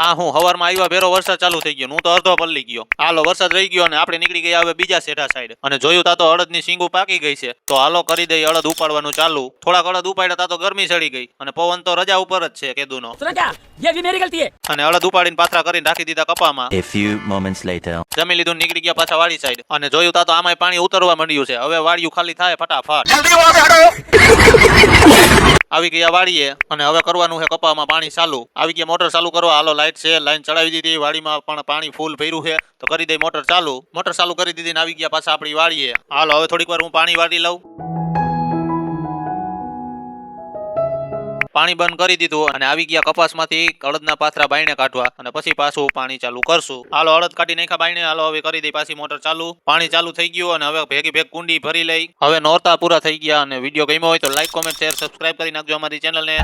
આ હું હવારમાં આવ્યા ભેરો વરસાદ ચાલુ થઈ ગયો, હું તો અડધો પલ્લી ગયો. હાલો વરસાદ રહી ગયો અને આપણે નીકળી ગયા હવે બીજા શેઠા સાઈડ, અને જોયું તા તો અડદની શીંગું પાકી ગઈ છે. તો હાલો કરી દઈ અડદ ઉપાડવાનું ચાલુ. થોડાક અડદ ઉપાડ્યા તા તો ગરમી ચડી ગઈ અને પવન તો રજા ઉપર જ છે કેદુનો. અને અડદ ઉપાડીને પાથરા કરીને રાખી દીધા કપામાં. A few moments later. જમી લીધું, નીકળી ગયા પાછા વાડી સાઈડ, અને જોયું તા તો આમાંય પાણી ઉતરવા માંડ્યું છે. હવે વાડિયું ખાલી થાય ફટાફટ. આવી ગયા વાડીએ અને હવે કરવાનું છે કપામાં પાણી ચાલુ. આવી ગયા મોટર ચાલુ કરવા. હાલો લાઈટ છે, લાઈન ચડાવી દીધી. વાડીમાં પણ પાણી ફૂલ ભર્યું છે તો કરી દઈ મોટર ચાલુ. મોટર ચાલુ કરી દીધી ને આવી ગયા પાછા આપણી વાડીએ. હાલો હવે થોડીક વાર હું પાણી વાળી લઉં. પાણી બંધ કરી દીધું અને આવી ગયા કપાસમાંથી અડદના પાથરા બાયણે કાઢવા, અને પછી પાછું પાણી ચાલુ કરશું. હાલો અડદ કાઢી નાખ્યા બાયણે. હાલો હવે કરી દઈ પાછી મોટર ચાલુ. પાણી ચાલુ થઈ ગયું અને હવે ભેગી ભેગ કુંડી ભરી લઈ. હવે નોરતા પૂરા થઈ ગયા, અને વિડીયો ગમ્યો હોય તો લાઈક, કોમેન્ટ, શેર, સબસ્ક્રાઇબ કરી નાખજો અમારી ચેનલને.